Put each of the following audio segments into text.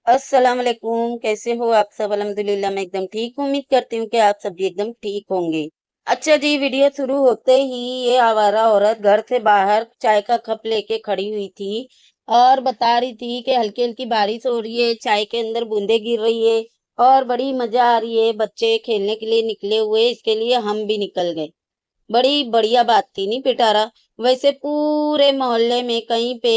अस्सलाम वालेकुम। कैसे हो आप सब? अल्हम्दुलिल्लाह मैं एकदम ठीक हूँ। उम्मीद करती हूँ कि आप सब भी एकदम ठीक होंगे। अच्छा जी, वीडियो शुरू होते ही ये आवारा औरत घर से बाहर चाय का कप लेके खड़ी हुई थी और बता रही थी कि हल्की हल्की बारिश हो रही है, चाय के अंदर बूंदे गिर रही है और बड़ी मजा आ रही है। बच्चे खेलने के लिए निकले हुए, इसके लिए हम भी निकल गए। बड़ी बढ़िया बात थी नी पिटारा। वैसे पूरे मोहल्ले में कहीं पे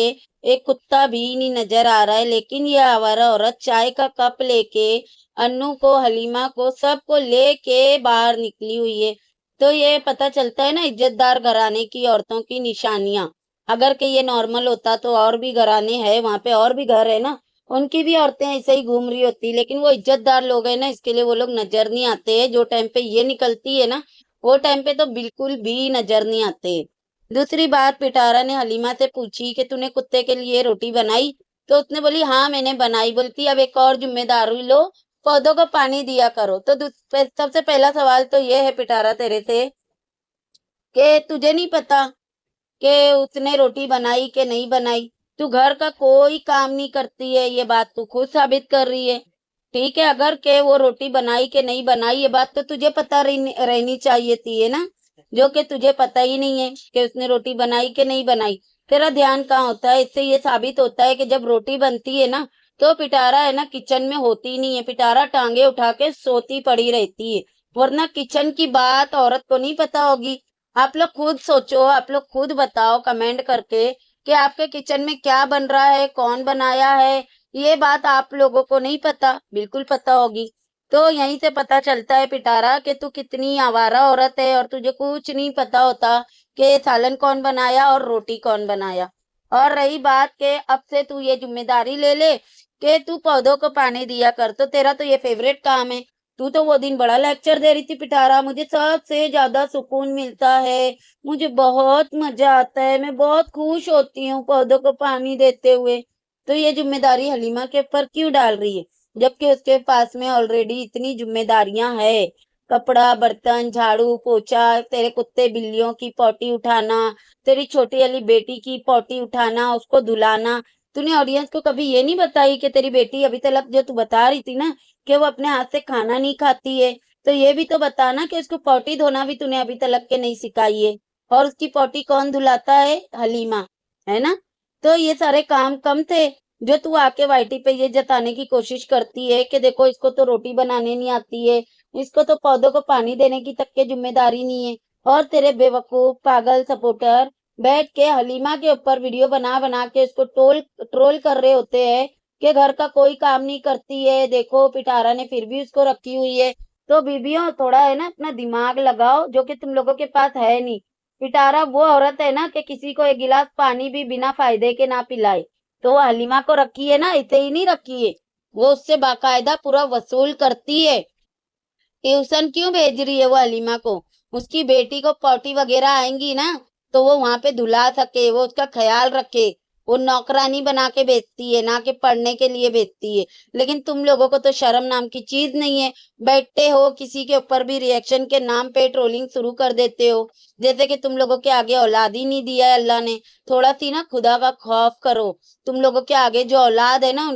एक कुत्ता भी नहीं नजर आ रहा है, लेकिन ये आवारा औरत चाय का कप लेके अन्नू को, हलीमा को, सबको लेके बाहर निकली हुई है। तो ये पता चलता है ना, इज्जतदार घराने की औरतों की निशानियां। अगर कि ये नॉर्मल होता तो और भी घराने हैं, वहां पे और भी घर है ना, उनकी भी औरतें ऐसे ही घूम रही होती, लेकिन वो इज्जतदार लोग हैं ना, इसके लिए वो लोग नजर नहीं आते हैं। जो टाइम पे ये निकलती है ना, वो टाइम पे तो बिल्कुल भी नजर नहीं आते। दूसरी बात, पिटारा ने हलीमा से पूछी कि तूने कुत्ते के लिए रोटी बनाई? तो उसने बोली हाँ मैंने बनाई। बोलती अब एक और जिम्मेदारी लो, पौधों को पानी दिया करो। तो सबसे पहला सवाल तो ये है पिटारा तेरे से कि तुझे नहीं पता कि उसने रोटी बनाई कि नहीं बनाई? तू घर का कोई काम नहीं करती है, ये बात तू खुद साबित कर रही है। ठीक है, अगर के वो रोटी बनाई कि नहीं बनाई ये बात तो तुझे पता रहनी चाहिए थी, है ना? जो कि तुझे पता ही नहीं है कि उसने रोटी बनाई कि नहीं बनाई। तेरा ध्यान कहाँ होता है? इससे ये साबित होता है कि जब रोटी बनती है ना, तो पिटारा है ना किचन में होती नहीं है। पिटारा टांगे उठा के सोती पड़ी रहती है। वरना किचन की बात औरत को नहीं पता होगी? आप लोग खुद सोचो, आप लोग खुद बताओ कमेंट करके कि आपके किचन में क्या बन रहा है, कौन बनाया है। ये बात आप लोगों को नहीं पता? बिल्कुल पता होगी। तो यहीं से पता चलता है पिटारा कि तू कितनी आवारा औरत है और तुझे कुछ नहीं पता होता कि सालन कौन बनाया और रोटी कौन बनाया। और रही बात कि अब से तू ये जिम्मेदारी ले ले कि तू पौधों को पानी दिया कर, तो तेरा तो ये फेवरेट काम है। तू तो वो दिन बड़ा लेक्चर दे रही थी पिटारा, मुझे सबसे ज्यादा सुकून मिलता है, मुझे बहुत मजा आता है, मैं बहुत खुश होती हूँ पौधों को पानी देते हुए। तो ये जिम्मेदारी हलीमा के ऊपर क्यों डाल रही है, जबकि उसके पास में ऑलरेडी इतनी जिम्मेदारियां है? कपड़ा, बर्तन, झाड़ू, पोछा, तेरे कुत्ते बिल्लियों की पॉटी उठाना, तेरी छोटी वाली बेटी की पॉटी उठाना, उसको धुलाना। तूने ऑडियंस को कभी ये नहीं बताई कि तेरी बेटी अभी तक जो तू बता रही थी ना कि वो अपने हाथ से खाना नहीं खाती है, तो ये भी तो बताना कि उसको पॉटी धोना भी तूने अभी तक के नहीं सिखाई है। और उसकी पॉटी कौन धुलाता है? हलीमा, है ना? तो ये सारे काम कम थे जो तू आके वाईटी पे ये जताने की कोशिश करती है कि देखो इसको तो रोटी बनाने नहीं आती है, इसको तो पौधों को पानी देने की तक के जिम्मेदारी नहीं है। और तेरे बेवकूफ पागल सपोर्टर बैठ के हलीमा के ऊपर वीडियो बना बना के उसको ट्रोल ट्रोल कर रहे होते हैं कि घर का कोई काम नहीं करती है, देखो पिटारा ने फिर भी उसको रखी हुई है। तो बीबियों, थोड़ा है ना अपना दिमाग लगाओ, जो कि तुम लोगों के पास है नहीं। पिटारा वो औरत है ना कि किसी को एक गिलास पानी भी बिना फायदे के ना पिलाए। तो वो हलीमा को रखी है ना, इसे ही नहीं रखी है, वो उससे बाकायदा पूरा वसूल करती है। ट्यूशन क्यों भेज रही है वो हलीमा को? उसकी बेटी को पॉटी वगैरह आएंगी ना, तो वो वहां पे धुला सके, वो उसका ख्याल रखे। वो नौकरानी बना के भेजती है, ना कि पढ़ने के लिए भेजती है। लेकिन तुम लोगों को तो शर्म नाम की चीज नहीं है। बैठते हो किसी के ऊपर भी रिएक्शन के नाम पे ट्रोलिंग शुरू कर देते हो, जैसे कि तुम लोगों के आगे औलाद ही नहीं दिया है अल्लाह ने। थोड़ा सी ना खुदा का खौफ करो। तुम लोगों के आगे जो औलाद है ना,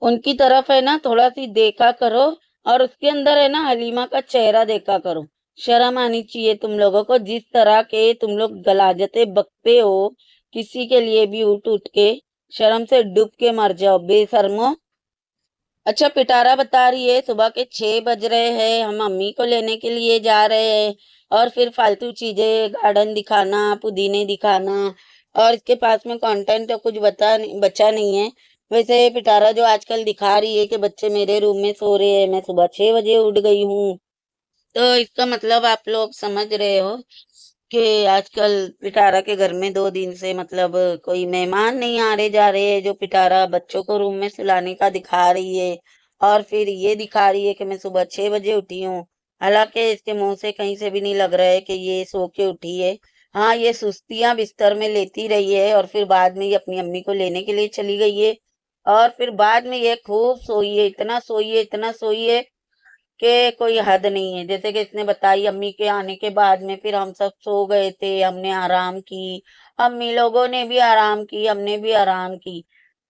उनकी तरफ है ना थोड़ा सी देखा करो। और उसके अंदर है ना हलीमा का चेहरा देखा करो। शर्म आनी चाहिए तुम लोगों को, जिस तरह के तुम लोग गलाजते बकते हो किसी के लिए भी उठ उठ के। शर्म से डूब के मर जाओ बेशर्मो। अच्छा, पिटारा बता रही है सुबह के 6 बज रहे हैं, हम अम्मी को लेने के लिए जा रहे हैं। और फिर फालतू चीजें, गार्डन दिखाना, पुदीने दिखाना, और इसके पास में कंटेंट तो कुछ बचा नहीं है। वैसे पिटारा जो आजकल दिखा रही है कि बच्चे मेरे रूम में सो रहे हैं, मैं सुबह 6 बजे उठ गई हूँ, तो इसका मतलब आप लोग समझ रहे हो कि आजकल पिटारा के घर में 2 दिन से मतलब कोई मेहमान नहीं आ रहे जा रहे हैं, जो पिटारा बच्चों को रूम में सुलाने का दिखा रही है। और फिर ये दिखा रही है कि मैं सुबह 6 बजे उठी हूँ। हालांकि इसके मुंह से कहीं से भी नहीं लग रहा है कि ये सो के उठी है। हाँ, ये सुस्तियां बिस्तर में लेती रही है और फिर बाद में ये अपनी अम्मी को लेने के लिए चली गई है। और फिर बाद में ये खूब सोई है, इतना सोई है, इतना सोई है कि कोई हद नहीं है। जैसे कि इसने बताई, अम्मी के आने के बाद में फिर हम सब सो गए थे, हमने आराम की, अम्मी लोगों ने भी आराम की, हमने भी आराम की।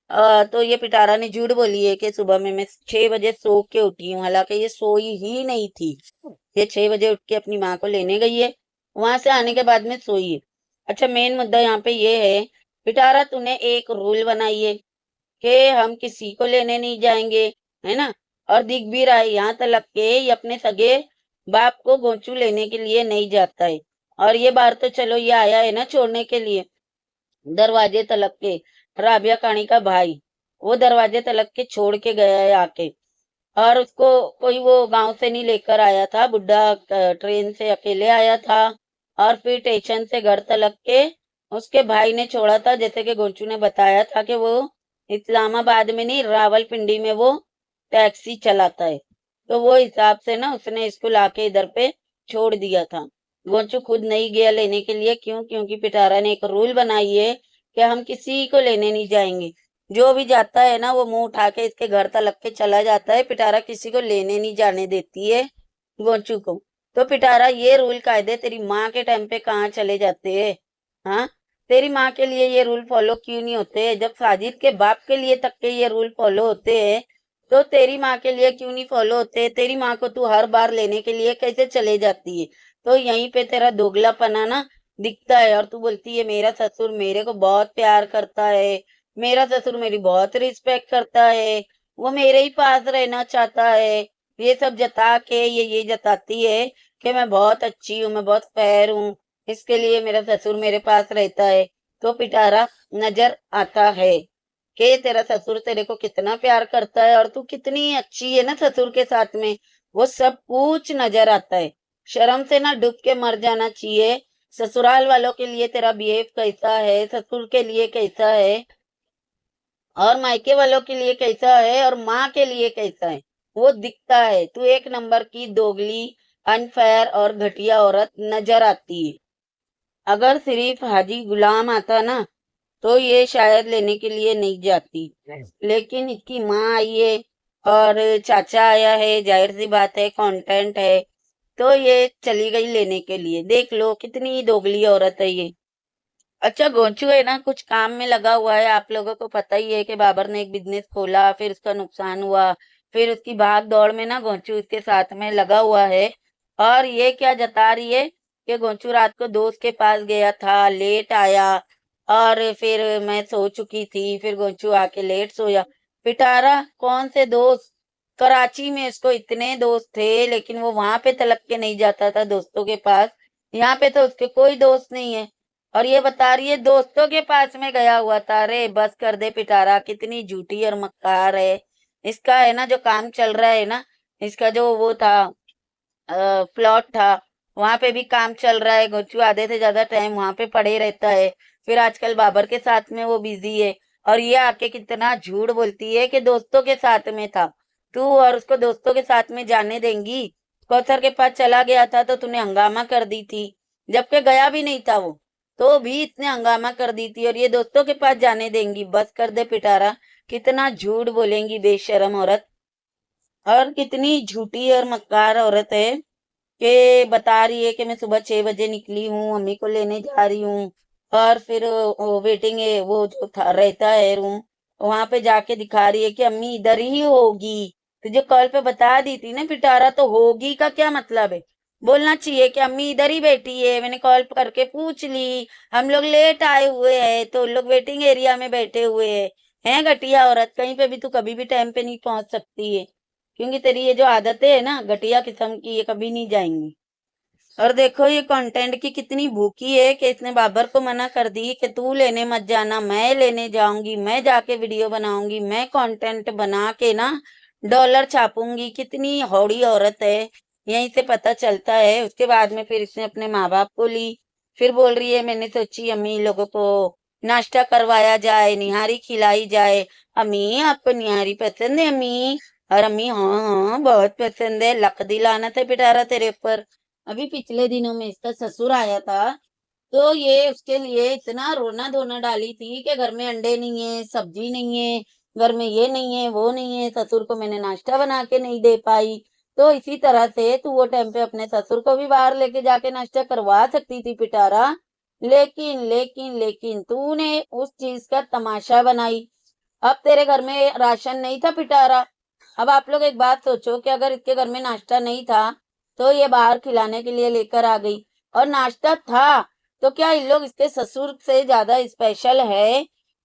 तो ये पिटारा ने झूठ बोली है कि सुबह में मैं 6 बजे सो के उठी हूँ, हालांकि ये सोई ही नहीं थी। ये 6 बजे उठ के अपनी माँ को लेने गई है, वहां से आने के बाद में सोई है। अच्छा, मेन मुद्दा यहाँ पे ये है, पिटारा तूने एक रूल बनाई है कि हम किसी को लेने नहीं जाएंगे, है ना? और दिख भी रहा है यहाँ तक के ये अपने सगे बाप को गोचू लेने के लिए नहीं जाता है। और ये बार तो चलो ये आया है ना छोड़ने के लिए, दरवाजे तलक के, राबिया कहानी का भाई, वो दरवाजे तलक के छोड़ के गया है आके। और उसको कोई वो गांव से नहीं लेकर आया था, बुड्ढा ट्रेन से अकेले आया था। और फिर स्टेशन से घर तलक के उसके भाई ने छोड़ा था, जैसे कि गोचू ने बताया था कि वो इस्लामाबाद में नहीं, रावलपिंडी में वो टैक्सी चलाता है। तो वो हिसाब से ना उसने इसको लाके इधर पे छोड़ दिया था। गोचू खुद नहीं गया लेने के लिए, क्यों? क्योंकि पिटारा ने एक रूल बनाई है कि हम किसी को लेने नहीं जाएंगे। जो भी जाता है ना वो मुंह उठा के इसके घर तलक के चला जाता है। पिटारा किसी को लेने नहीं जाने देती है गोचू को। तो पिटारा ये रूल कायदे तेरी माँ के टाइम पे कहाँ चले जाते हैं? हाँ, तेरी माँ के लिए ये रूल फॉलो क्यों नहीं होते? जब साजिद के बाप के लिए तक के ये रूल फॉलो होते हैं तो तेरी माँ के लिए क्यों नहीं फॉलो होते? तेरी माँ को तू हर बार लेने के लिए कैसे चले जाती है? तो यहीं पे तेरा दोगलापना ना दिखता है। और तू बोलती है मेरा ससुर मेरे को बहुत प्यार करता है, मेरा ससुर मेरी बहुत रिस्पेक्ट करता है, वो मेरे ही पास रहना चाहता है। ये सब जता के ये जताती है कि मैं बहुत अच्छी हूँ, मैं बहुत फेयर हूँ, इसके लिए मेरा ससुर मेरे पास रहता है। तो पिटारा नजर आता है कि तेरा ससुर तेरे को कितना प्यार करता है और तू कितनी अच्छी है ना ससुर के साथ में, वो सब कुछ नजर आता है। शर्म से ना डूब के मर जाना चाहिए। ससुराल वालों के लिए तेरा बिहेव कैसा है, ससुर के लिए कैसा है, और मायके वालों के लिए कैसा है, और माँ के लिए कैसा है, वो दिखता है। तू एक नंबर की दोगली, अनफेयर और घटिया औरत नजर आती है। अगर सिर्फ हाजी गुलाम आता ना तो ये शायद लेने के लिए नहीं जाती, लेकिन इसकी माँ आई है और चाचा आया है, जाहिर सी बात है कंटेंट है, तो ये चली गई लेने के लिए। देख लो कितनी दोगली औरत है ये। अच्छा, गोंचू है ना कुछ काम में लगा हुआ है। आप लोगों को पता ही है कि बाबर ने एक बिजनेस खोला, फिर उसका नुकसान हुआ, फिर उसकी भाग दौड़ में ना गोंचू उसके साथ में लगा हुआ है। और ये क्या जता रही है कि गोंचू रात को दोस्त के पास गया था, लेट आया, और फिर मैं सो चुकी थी, फिर गोंचू आके लेट सोया। पिटारा कौन से दोस्त? कराची में उसको इतने दोस्त थे, लेकिन वो वहां पे तलक के नहीं जाता था दोस्तों के पास। यहाँ पे तो उसके कोई दोस्त नहीं है, और ये बता रही है दोस्तों के पास में गया हुआ था। अरे बस कर दे पिटारा, कितनी झूठी और मक्कार है। इसका है ना जो काम चल रहा है ना, इसका जो वो था प्लॉट था, वहां पे भी काम चल रहा है। गोचू आधे से ज्यादा टाइम वहां पे पड़े रहता है। फिर आजकल बाबर के साथ में वो बिजी है, और ये आके कितना झूठ बोलती है कि दोस्तों के साथ में था। तू और उसको दोस्तों के साथ में जाने देंगी? कौसर के पास चला गया था तो तूने हंगामा कर दी थी, जबकि गया भी नहीं था वो, तो भी इतने हंगामा कर दी थी। और ये दोस्तों के पास जाने देंगी? बस कर दे पिटारा, कितना झूठ बोलेंगी बेशरम औरत। और कितनी झूठी और मक्कार औरत है कि बता रही है कि मैं सुबह 6 बजे निकली हूँ, अम्मी को लेने जा रही हूँ। और फिर वेटिंग है वो जो था रहता है रूम, वहां पे जाके दिखा रही है कि अम्मी इधर ही होगी। तुझे कॉल पे बता दी थी ना पिटारा, तो होगी का क्या मतलब है? बोलना चाहिए कि अम्मी इधर ही बैठी है, मैंने कॉल करके पूछ ली, हम लोग लेट आए हुए हैं तो लोग वेटिंग एरिया में बैठे हुए हैं। घटिया औरत, कहीं पे भी तू कभी भी टाइम पे नहीं पहुंच सकती है, क्योंकि तेरी ये जो आदतें है ना घटिया किस्म की, ये कभी नहीं जाएंगी। और देखो ये कंटेंट की कितनी भूखी है कि इसने बाबर को मना कर दी कि तू लेने मत जाना, मैं लेने जाऊंगी, मैं जाके वीडियो बनाऊंगी, मैं कंटेंट बना के ना डॉलर छापूंगी। कितनी हौड़ी औरत है, यहीं से पता चलता है। उसके बाद में फिर इसने अपने माँ बाप को ली, फिर बोल रही है मैंने सोची अम्मी लोगों को नाश्ता करवाया जाए, निहारी खिलाई जाए। अम्मी आपको निहारी पसंद है अम्मी? और अम्मी हाँ हाँ बहुत पसंद है। लक दी लानत है पिटारा तेरे ऊपर। अभी पिछले दिनों में इसका ससुर आया था, तो ये उसके लिए इतना रोना धोना डाली थी कि घर में अंडे नहीं है, सब्जी नहीं है, घर में ये नहीं है, वो नहीं है, ससुर को मैंने नाश्ता बना के नहीं दे पाई। तो इसी तरह से तू वो टाइम पे अपने ससुर को भी बाहर लेके जाके नाश्ता करवा सकती थी पिटारा। लेकिन लेकिन लेकिन तूने उस चीज का तमाशा बनाई। अब तेरे घर में राशन नहीं था पिटारा। अब आप लोग एक बात सोचो कि अगर इसके घर में नाश्ता नहीं था तो ये बाहर खिलाने के लिए लेकर आ गई, और नाश्ता था तो क्या इन लोग इसके ससुर से ज्यादा स्पेशल है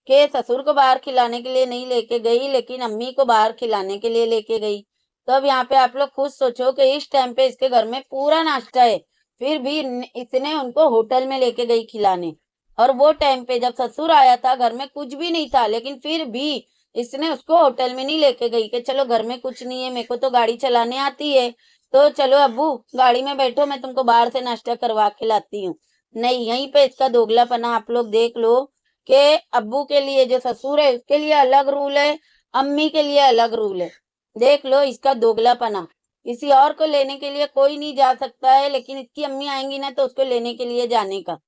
कि ससुर को बाहर खिलाने के लिए नहीं लेके गई लेकिन अम्मी को बाहर खिलाने के लिए लेके गई। तो अब यहाँ पे आप लोग खुद सोचो कि इस टाइम पे इसके घर में पूरा नाश्ता है, फिर भी इसने उनको होटल में लेके गई खिलाने। और वो टाइम पे जब ससुर आया था घर में कुछ भी नहीं था, लेकिन फिर भी इसने उसको होटल में नहीं लेके गई कि चलो घर में कुछ नहीं है, मेरे को तो गाड़ी चलाने आती है, तो चलो अब्बू गाड़ी में बैठो, मैं तुमको बाहर से नाश्ता करवा के लाती हूँ। नहीं, यहीं पे इसका दोगलापना आप लोग देख लो कि अब्बू के लिए जो ससुर है उसके लिए अलग रूल है, अम्मी के लिए अलग रूल है। देख लो इसका दोगलापना। किसी और को लेने के लिए कोई नहीं जा सकता है, लेकिन इसकी अम्मी आएंगी ना तो उसको लेने के लिए जाने का।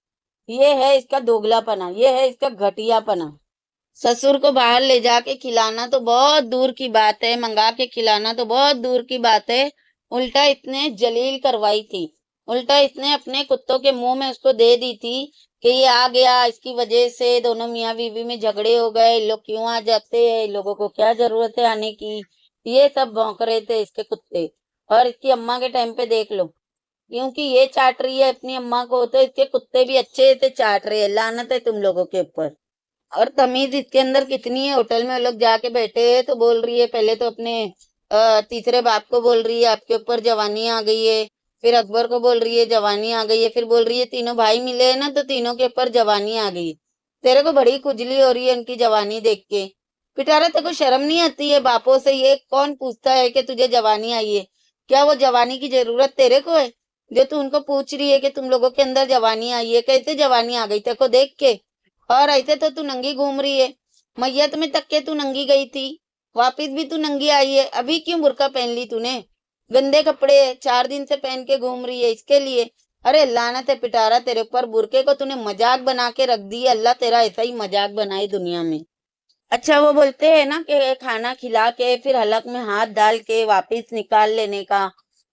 ये है इसका दोगलापना, ये है इसका घटियापना। ससुर को बाहर ले जाके खिलाना तो बहुत दूर की बात है, मंगा के खिलाना तो बहुत दूर की बात है, उल्टा इसने जलील करवाई थी। उल्टा इसने अपने कुत्तों के मुंह में उसको दे दी थी कि ये आ गया, इसकी वजह से दोनों मियाँ बीवी में झगड़े हो गए, लोग क्यों आ जाते हैं, इन लोगों को क्या जरूरत है आने की। ये सब भौंक रहे थे इसके कुत्ते। और इसकी अम्मा के टाइम पे देख लो, क्योंकि ये चाट रही है अपनी अम्मा को तो इसके कुत्ते भी अच्छे से चाट रहे हैं। लानत है तुम लोगों के ऊपर। और तमीज इसके अंदर कितनी है। होटल में वो लोग जाके बैठे हैं तो बोल रही है, पहले तो अपने तीसरे बाप को बोल रही है आपके ऊपर जवानी आ गई है, फिर अकबर को बोल रही है जवानी आ गई है, फिर बोल रही है तीनों भाई मिले हैं ना तो तीनों के ऊपर जवानी आ गई। तेरे को बड़ी खुजली हो रही है उनकी जवानी देख के। पिटारा तेरे को शर्म नहीं आती है? बापों से ये कौन पूछता है कि तुझे जवानी आई है? क्या वो जवानी की जरूरत तेरे को है जो तू उनको पूछ रही है कि तुम लोगों के अंदर जवानी आई है? कैसे जवानी आ गई तेरे को देख के? और ऐसे तो तू नंगी घूम रही है, मैयत में तक के तू नंगी गई थी, वापिस भी तू नंगी आई है, अभी क्यों बुर्का पहन ली तूने? गंदे कपड़े 4 दिन से पहन के घूम रही है इसके लिए। अरे लानत है पिटारा तेरे ऊपर, बुरके को तूने मजाक बना के रख दी। अल्लाह तेरा ऐसा ही मजाक बनाए दुनिया में। अच्छा वो बोलते हैं ना कि खाना खिला के फिर हलक में हाथ डाल के वापिस निकाल लेने का,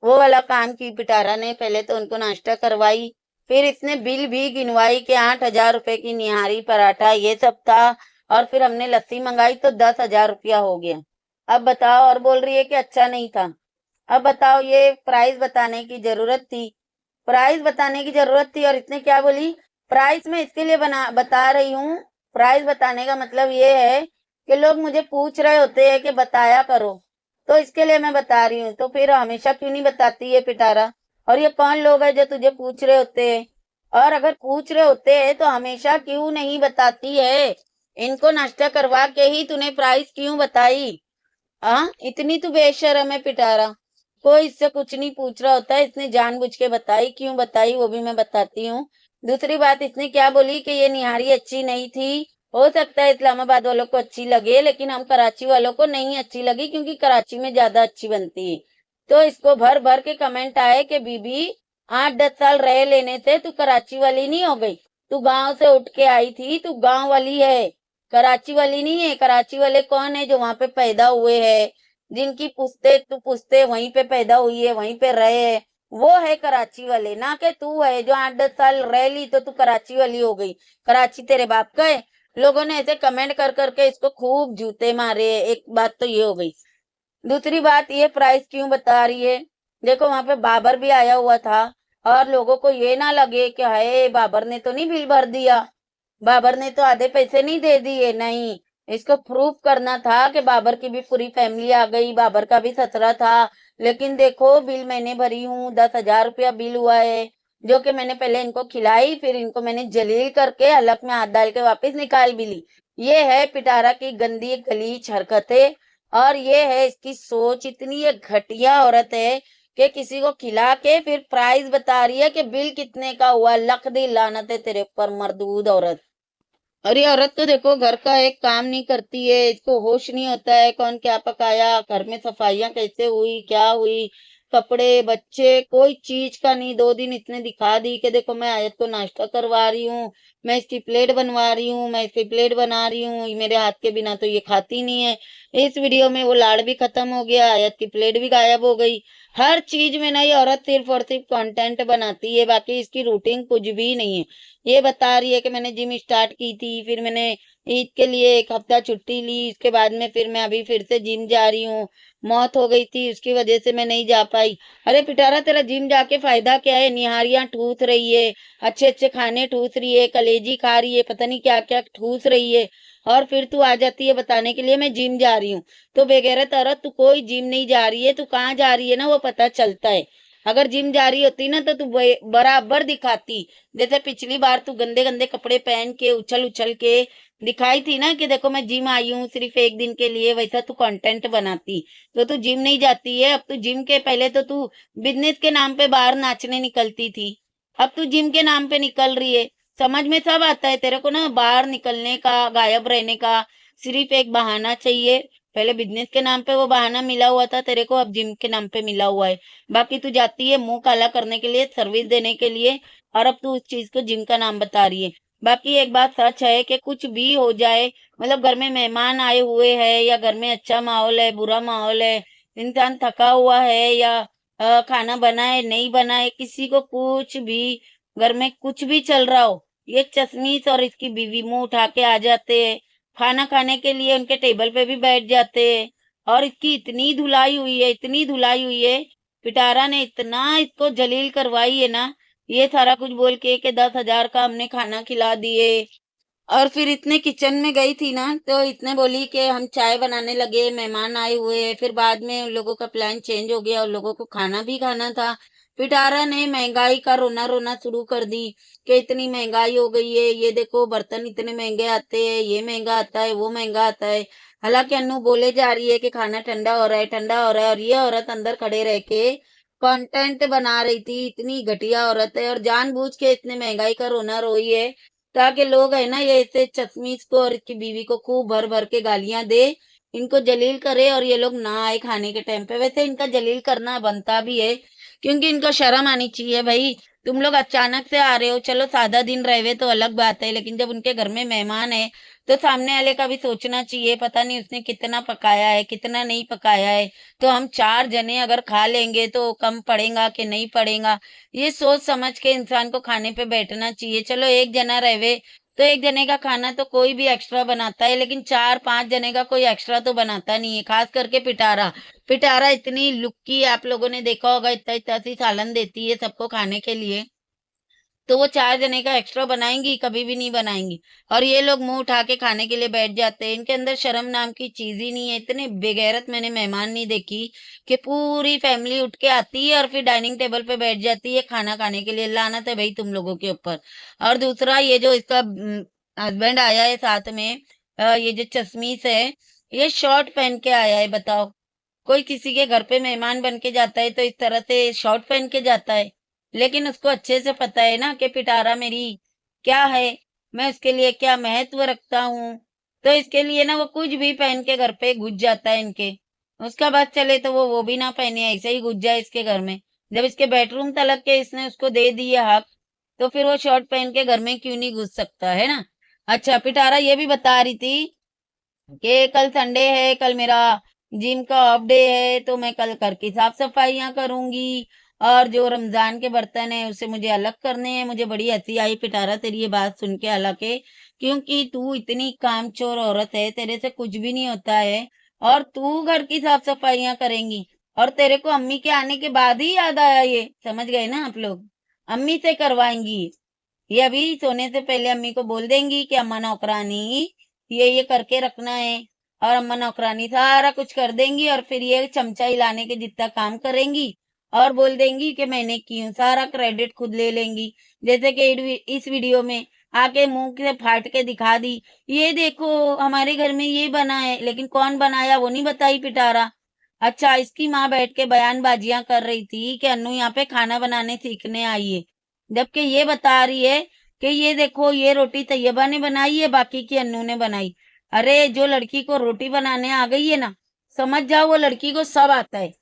वो वाला काम की पिटारा ने। पहले तो उनको नाश्ता करवाई, फिर इसने बिल भी गिनवाई कि 8,000 रुपए की निहारी पराठा ये सब था, और फिर हमने लस्सी मंगाई तो 10,000 रुपया हो गया। अब बताओ, और बोल रही है कि अच्छा नहीं था। अब बताओ, ये प्राइस बताने की जरूरत थी? प्राइस बताने की जरूरत थी और इसने क्या बोली? प्राइस मैं इसके लिए बता रही हूँ। प्राइस बताने का मतलब ये है कि लोग मुझे पूछ रहे होते हैं कि बताया करो, तो इसके लिए मैं बता रही हूँ। तो फिर हमेशा क्यों नहीं बताती है पिटारा? और ये कौन लोग है जो तुझे पूछ रहे होते हैं? और अगर पूछ रहे होते हैं तो हमेशा क्यों नहीं बताती है? इनको नाश्ता करवा के ही तूने प्राइस क्यों बताई? हाँ, इतनी तू बेशर्म है पिटारा। कोई इससे कुछ नहीं पूछ रहा होता है, इसने जानबूझ के बताई। क्यों बताई वो भी मैं बताती हूँ। दूसरी बात, इसने क्या बोली कि ये निहारी अच्छी नहीं थी। हो सकता है इस्लामाबाद वालों को अच्छी लगे, लेकिन हम कराची वालों को नहीं अच्छी लगी, क्योंकि कराची में ज्यादा अच्छी बनती है। तो इसको भर भर के कमेंट आए कि बीबी 8-10 साल रह लेने से तू कराची वाली नहीं हो गई, तू गांव से उठ के आई थी, तू गांव वाली है, कराची वाली नहीं है। कराची वाले कौन है? जो वहां पे पैदा हुए हैं, जिनकी पुश्ते तू पुश्ते वहीं पे पैदा हुई है, वहीं पे रहे है, वो है कराची वाले। ना कि तू है जो 8-10 साल रह ली तो तू कराची वाली हो गई। कराची तेरे बाप का है। लोगों ने ऐसे कमेंट कर करके इसको खूब जूते मारे। एक बात तो ये हो गई। दूसरी बात, ये प्राइस क्यों बता रही है? देखो वहां पे बाबर भी आया हुआ था, और लोगों को ये ना लगे कि हाय बाबर ने तो नहीं बिल भर दिया, बाबर ने तो आधे पैसे नहीं दे दिए। नहीं, इसको प्रूफ करना था कि बाबर की भी पूरी फैमिली आ गई, बाबर का भी ससुरा था। लेकिन देखो बिल मैंने भरी हूँ, 10,000 रुपया बिल हुआ है, जो कि मैंने पहले इनको खिलाई, फिर इनको मैंने जलील करके हलक में हाथ डाल के वापस निकाल भी ली। ये है पिटारा की गंदी गलीच हरकतें, और ये है इसकी सोच। इतनी ये घटिया औरत है कि किसी को खिला के फिर प्राइस बता रही है कि बिल कितने का हुआ। लख दी लानत है तेरे ऊपर मर्दूद औरत। और ये औरत तो देखो घर का एक काम नहीं करती है, इसको होश नहीं होता है कौन क्या पकाया, घर में सफाइयां कैसे हुई, क्या हुई, कपड़े बच्चे कोई चीज का नहीं। 2 दिन इसने दिखा दी कि देखो मैं आयत को नाश्ता करवा रही हूँ, मैं इसकी प्लेट बनवा रही हूँ, मैं इसकी प्लेट बना रही हूँ, मेरे हाथ के बिना तो ये खाती नहीं है। इस वीडियो में वो लाड़ भी खत्म हो गया, आयत की प्लेट भी गायब हो गई। हर चीज में ना ये औरत सिर्फ और सिर्फ कंटेंट बनाती है, बाकी इसकी रूटीन कुछ भी नहीं है। ये बता रही है कि मैंने जिम स्टार्ट की थी, फिर मैंने ईद के लिए 1 हफ्ता छुट्टी ली, इसके बाद में फिर मैं अभी फिर से जिम जा रही हूँ। मौत हो गई थी, उसकी वजह से मैं नहीं जा पाई। अरे पिटारा, तेरा जिम जाके फ़ायदा क्या है? निहारियाँ ठूस रही है, अच्छे-अच्छे खाने ठूस रही है, कलेजी खा रही है, पता नहीं क्या-क्या ठूस रही है, और फिर तू आ जाती है बताने के लिए मैं जिम जा रही हूँ। तो बेगैरत औरत, तू कोई जिम नहीं जा रही है, तू कहाँ जा रही है ना वो पता चलता है। अगर जिम जा रही होती ना तो तू बराबर दिखाती। जैसे पिछली बार तू गंदे-गंदे कपड़े पहन के उछल-उछल के दिखाई थी ना कि देखो मैं जिम आई हूँ सिर्फ 1 दिन के लिए, वैसा तू कंटेंट बनाती। तो तू जिम नहीं जाती है, अब तू जिम के पहले तो तू बिज़नेस के नाम पे बाहर नाचने निकलती थी। अब तू जिम के नाम पे निकल रही है। समझ में सब आता है तेरे को ना, बाहर निकलने का, गायब रहने का सिर्फ एक बहाना चाहिए। पहले बिज़नेस के नाम पे वो बहाना मिला हुआ था तेरे को, अब जिम के नाम पे मिला हुआ है। बाकी तू जाती है मुँह काला करने के लिए, सर्विस देने के लिए, और अब तू उस चीज़ को जिम का नाम बता रही है। बाकी एक बात सच है कि कुछ भी हो जाए, मतलब घर में मेहमान आए हुए हैं या घर में अच्छा माहौल है, बुरा माहौल है, इंसान थका हुआ है या खाना बनाए, नहीं बनाए, किसी को कुछ भी, घर में कुछ भी चल रहा हो, ये चश्मीश और इसकी बीवी मुँह उठा के आ जाते हैं। खाना खाने के लिए उनके टेबल पे भी बैठ जाते हैं, और इसकी इतनी धुलाई हुई है, इतनी धुलाई हुई है, पिटारा ने इतना इसको जलील करवाई है ना, ये सारा कुछ बोल के कि 10,000 का हमने खाना खिला दिए। और फिर इतने किचन में गई थी ना, तो इतने बोली कि हम चाय बनाने लगे, मेहमान आए हुए हैं। फिर बाद में उन लोगों का प्लान चेंज हो गया, उन लोगों को खाना भी खाना था। पिटारा ने महंगाई का रोना-रोना शुरू कर दी कि इतनी महंगाई हो गई है, ये देखो बर्तन इतने महँगे आते हैं, ये महँगा आता है, वो महँगा आता है। हालाँकि अन्नू बोले जा रही है कि खाना ठंडा हो रहा है, ठंडा हो रहा है, और ये औरत अंदर खड़े रह के कंटेंट बना रही थी। इतनी घटिया औरत है और जानबूझ के इतने महँगाई का रोना रोई है, ताकि लोग है ना ये ऐसे चश्मीश को और इसकी बीवी को खूब भर-भर के गालियाँ दे, इनको जलील करे और ये लोग ना आए खाने के टाइम पे। वैसे इनका जलील करना बनता भी है, क्योंकि इनको शर्म आनी चाहिए भई। तुम लोग अचानक से आ रहे हो, चलो सादा दिन रहे तो अलग बात है, लेकिन जब उनके घर में मेहमान है, तो सामने वाले का भी सोचना चाहिए, पता नहीं उसने कितना पकाया है, कितना नहीं पकाया है। तो हम 4 जने अगर खा लेंगे तो कम पड़ेगा कि नहीं पड़ेगा। ये सोच समझ के इंसान को खाने पे बैठना चाहिए। चलो एक जना रहे तो एक जने का खाना तो कोई भी एक्स्ट्रा बनाता है, लेकिन 4-5 जने का कोई एक्स्ट्रा तो बनाता नहीं है, खास करके पिटारा। पिटारा इतनी लुक्की, आप लोगों ने देखा होगा, इतना-इतना सी सालन देती है सबको खाने के लिए। तो वो 4 जने का एक्स्ट्रा बनाएँगी, कभी भी नहीं बनाएँगी। और ये लोग मुँह उठा के खाने के लिए बैठ जाते हैं। इनके अंदर शर्म नाम की चीज़ ही नहीं है। इतने बेगैरत मैंने मेहमान नहीं देखी कि पूरी फैमिली उठ के आती है और फिर डाइनिंग टेबल पे बैठ जाती है खाना खाने के लिए। लानत है भई तुम लोगों के ऊपर। और दूसरा, ये जो इसका हस्बैंड आया है साथ में, ये जो चश्मीश है, ये शॉर्ट पहन के आया है, बताओ। कोई किसी के घर पे मेहमान बन के जाता है तो इस तरह से शॉर्ट पहन के जाता है। लेकिन उसको अच्छे से पता है ना कि पिटारा मेरी क्या है, मैं उसके लिए क्या महत्व रखता हूँ। तो इसके लिए ना वो कुछ भी पहन के घर पे घुस जाता है इनके। उसका बस चले तो वो भी ना पहने, ऐसे ही घुस जाए इसके घर में। जब इसके बेडरूम तलक के इसने उसको दे दिए हक, तो फिर वो शॉर्ट पहन के घर में क्यों नहीं घुस सकता, है ना? अच्छा, पिटारा ये भी बता रही थी कि कल संडे है, कल मेरा जिम का ऑफ डे है, तो मैं कल घर की साफ-सफाइयाँ करूँगी, और जो रमज़ान के बर्तन हैं, उसे मुझे अलग करने हैं। मुझे बड़ी हँसी आई पिटारा तेरी ये बात सुन के, हालाँकि क्योंकि तू इतनी कामचोर औरत है, तेरे से कुछ भी नहीं होता है, और तू घर की साफ-सफाइयाँ करेंगी, और तेरे को अम्मी के आने के बाद ही याद आया ये, समझ गए ना आप लोग? अम्मी से करवाएँगी। ये अभी सोने से पहले अम्मी को बोल देंगी कि अम्मा नौकरानी ये करके रखना है, और अम्मा नौकरानी सारा कुछ कर देंगी, और फिर ये चमचा हिलाने के जितना काम करेंगी और बोल देंगी कि मैंने की हूँ, सारा क्रेडिट खुद ले लेंगी। जैसे कि इस वीडियो में आके मुंह से फाड़ के दिखा दी, ये देखो हमारे घर में ये बना है, लेकिन कौन बनाया वो नहीं बताई पिटारा। अच्छा, इसकी माँ बैठ के बयानबाजियां कर रही थी कि अन्नू यहाँ पे खाना बनाने सीखने आई है, जबकि ये बता रही है कि ये देखो ये रोटी तैयबा ने बनाई है, बाकी की अन्नू ने बनाई। अरे जो लड़की को रोटी बनाने आ गई है ना, समझ जाओ वो लड़की को सब आता है।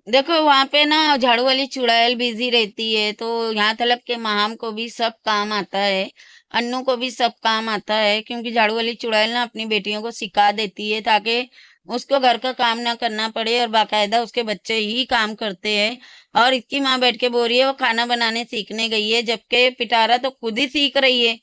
देखो वहां पे ना झाड़ू वाली चुड़ैल बिजी रहती है, तो यहाँ तलक के महाम को भी सब काम आता है, अन्नू को भी सब काम आता है, क्योंकि झाड़ू वाली चुड़ैल ना अपनी बेटियों को सिखा देती है ताकि उसको घर का काम ना करना पड़े, और बाकायदा उसके बच्चे ही काम करते हैं। और इसकी माँ बैठ के बोल रही है वो खाना बनाने सीखने गई है, जबकि पिटारा तो खुद ही सीख रही है।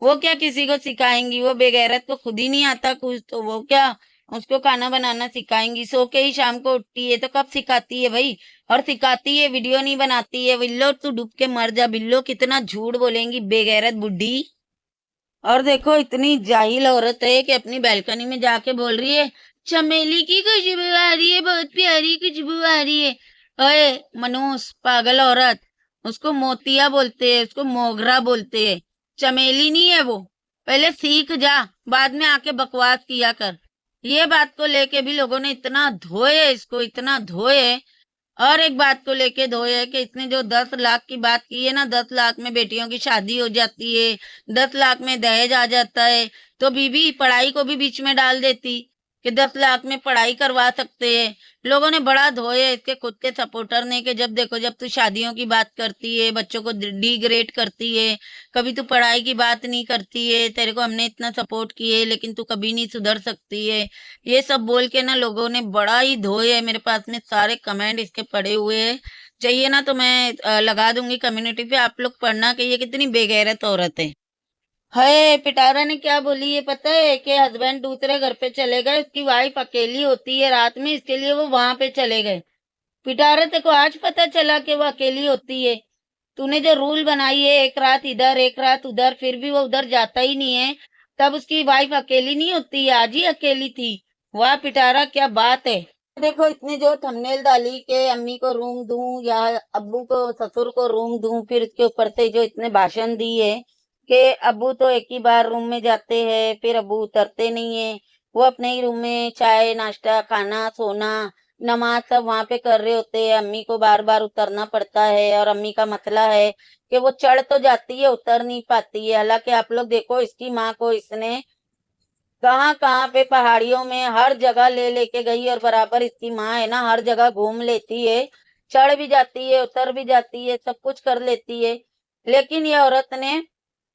वो क्या किसी को सिखाएंगी? वो बेगैरत को खुद ही नहीं आता कुछ, तो वो क्या उसको खाना बनाना सिखाएंगी? सो के ही शाम को उठती है तो कब सिखाती है भाई? और सिखाती है, वीडियो नहीं बनाती है। बिल्लो तू डूब के मर जा बिल्लो, कितना झूठ बोलेंगी बेगैरत बुड्ढी। और देखो इतनी जाहिल औरत है कि अपनी बालकनी में जाके बोल रही है चमेली की खुशबू आ रही है, बहुत प्यारी खुशबू आ रही है। ओए मनूस पागल औरत, उसको मोतिया बोलते हैं, उसको मोगरा बोलते हैं, चमेली नहीं है वो। पहले सीख जा, बाद में आके बकवास किया कर। ये बात को लेके भी लोगों ने इतना धोए, इसको इतना धोए। और एक बात को लेके धोए है कि इसने जो 10 लाख की बात की है ना, 10 लाख में बेटियों की शादी हो जाती है, 10 लाख में दहेज आ जाता है, तो बीबी पढ़ाई को भी बीच में डाल देती कि 10 लाख में पढ़ाई करवा सकते हैं। लोगों ने बड़ा धोए है इसके खुद के सपोर्टर ने कि जब देखो जब तू शादियों की बात करती है, बच्चों को डिग्रेड करती है, कभी तू पढ़ाई की बात नहीं करती है, तेरे को हमने इतना सपोर्ट किए लेकिन तू कभी नहीं सुधर सकती है। ये सब बोल के ना लोगों ने बड़ा ही धोए है। मेरे पास में सारे कमेंट इसके पड़े हुए हैं, चाहिए ना तो मैं लगा दूंगी कम्युनिटी पे, आप लोग पढ़ना कि ये कितनी बेगैरत औरत है। है पिटारा ने क्या बोली है पता है? कि हस्बैंड दूसरे घर पे चले गए, उसकी वाइफ अकेली होती है रात में, इसके लिए वो वहां पे चले गए। पिटारा तेरे को आज पता चला कि वो अकेली होती है? तूने जो रूल बनाई है एक रात इधर एक रात उधर, फिर भी वो उधर जाता ही नहीं है, तब उसकी वाइफ अकेली नहीं होती है? आज ही अकेली थी। वाह पिटारा क्या बात है। देखो इसने जो थंबनेल डाली कि अम्मी को रूम दूं या अब्बू को ससुर को रूम दूं, फिर इसके ऊपर से जो इसने भाषण दी है कि अब्बू तो एक ही बार रूम में जाते हैं, फिर अब्बू उतरते नहीं है, वो अपने ही रूम में चाय नाश्ता खाना सोना नमाज सब वहां पे कर रहे होते हैं, अम्मी को बार बार उतरना पड़ता है। और अम्मी का मसला है कि वो चढ़ तो जाती है उतर नहीं पाती है। हालांकि आप लोग देखो इसकी माँ को इसने कहाँ कहाँ पे पहाड़ियों में हर जगह ले लेके गई, और बराबर इसकी माँ है ना हर जगह घूम लेती है, चढ़ भी जाती है उतर भी जाती है, सब कुछ कर लेती है। लेकिन ये औरत ने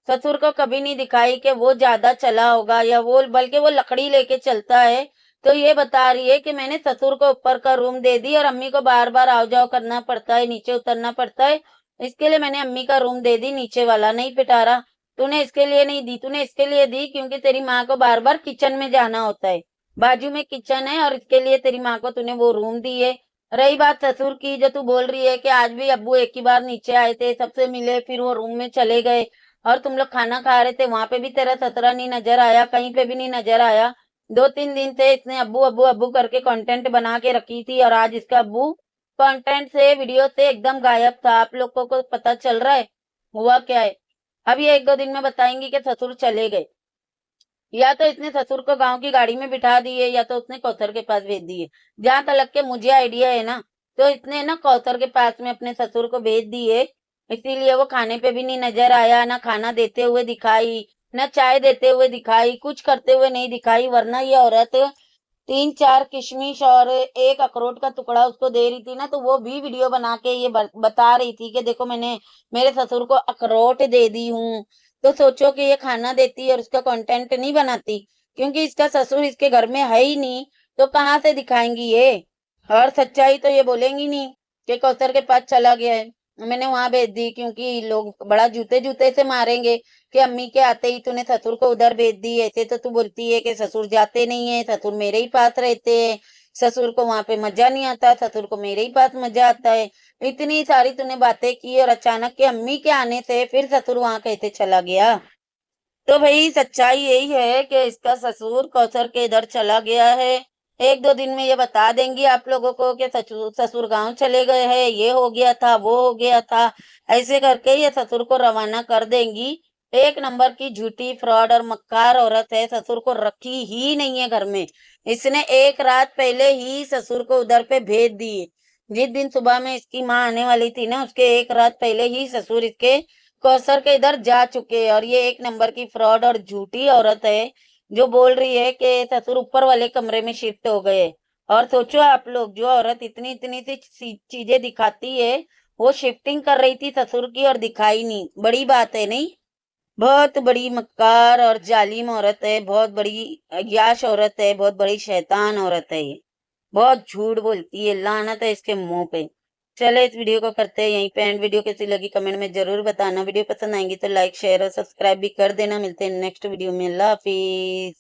ससुर को कभी नहीं दिखाई कि वो ज्यादा चला होगा या वो, बल्कि वो लकड़ी लेके चलता है। तो ये बता रही है कि मैंने ससुर को ऊपर का रूम दे दी और अम्मी को बार बार आओ जाओ करना पड़ता है, नीचे उतरना पड़ता है, इसके लिए मैंने अम्मी का रूम दे दी, नीचे वाला नहीं। पिटारा तूने इसके लिए नहीं दी, तूने इसके लिए दी क्योंकि तेरी माँ को बार बार किचन में जाना होता है, बाजू में किचन है और इसके लिए तेरी माँ को तूने वो रूम दी है। रही बात ससुर की, जो तू बोल रही है कि आज भी अब्बू एक ही बार नीचे आए थे, सबसे मिले, फिर वो रूम में चले गए और तुम लोग खाना खा रहे थे, वहां पे भी तेरा ससुरा नहीं नजर आया, कहीं पे भी नहीं नजर आया। 2-3 दिन से इसने अब्बू अब्बू अब्बू करके कंटेंट बना के रखी थी और आज इसका अब्बू कंटेंट से वीडियो से एकदम गायब था। आप लोगों को पता चल रहा है हुआ क्या है? अब ये 1-2 दिन में बताएंगी कि ससुर चले गए, या तो इसने ससुर को गांव की गाड़ी में बिठा दिए या तो उसने कौसर के पास भेज दिए। जहां तक के मुझे आइडिया है ना, तो इसने ना कौसर के पास में अपने ससुर को भेज दिए, इसीलिए वो खाने पे भी नहीं नजर आया, ना खाना देते हुए दिखाई, ना चाय देते हुए दिखाई, कुछ करते हुए नहीं दिखाई। वरना ये औरत 3-4 किशमिश और एक अखरोट का टुकड़ा उसको दे रही थी ना, तो वो भी वीडियो बना के ये बता रही थी कि देखो मैंने मेरे ससुर को अखरोट दे दी हूँ। तो सोचो कि ये खाना देती और उसका कंटेंट नहीं बनाती, क्योंकि इसका ससुर इसके घर में है ही नहीं, तो कहाँ से दिखाएंगी ये? और सच्चाई तो ये बोलेंगी नहीं कि कौसर के पास चला गया है, मैंने वहां भेज दी, क्योंकि लोग बड़ा जूते जूते से मारेंगे कि अम्मी के आते ही तूने ससुर को उधर भेज दी। ऐसे तो तू बोलती है कि ससुर जाते नहीं है, ससुर मेरे ही पास रहते हैं, ससुर को वहां पे मजा नहीं आता, ससुर को मेरे ही पास मजा आता है। इतनी सारी तूने बातें की और अचानक के अम्मी के आने से फिर ससुर वहां कैसे चला गया? तो भाई सच्चाई यही है कि इसका ससुर कौसर के इधर चला गया है। 1-2 दिन में ये बता देंगी आप लोगों को कि ससुर ससुर गांव चले गए हैं, ये हो गया था वो हो गया था, ऐसे करके ये ससुर को रवाना कर देंगी। एक नंबर की झूठी फ्रॉड और मक्कार औरत है, ससुर को रखी ही नहीं है घर में। इसने एक रात पहले ही ससुर को उधर पे भेज दिए। जिस दिन सुबह में इसकी माँ आने वाली थी ना, उसके एक रात पहले ही ससुर इसके कौसर के इधर जा चुके हैं। और ये एक नंबर की फ्रॉड और झूठी औरत है जो बोल रही है कि ससुर ऊपर वाले कमरे में शिफ्ट हो गए। और सोचो आप लोग, जो औरत इतनी इतनी सी चीजें दिखाती है, वो शिफ्टिंग कर रही थी ससुर की और दिखाई नहीं। बड़ी बात है नहीं? बहुत बड़ी मक्कार और जालिम औरत है, बहुत बड़ी अय्याश औरत है, बहुत बड़ी शैतान औरत है ये, बहुत झूठ बोलती है, लानत है इसके मुंह पे। चले इस वीडियो को करते हैं यहीं पे एंड। वीडियो कैसी लगी कमेंट में जरूर बताना। वीडियो पसंद आएंगी तो लाइक शेयर और सब्सक्राइब भी कर देना। मिलते हैं नेक्स्ट वीडियो में। अल्लाह हाफिज।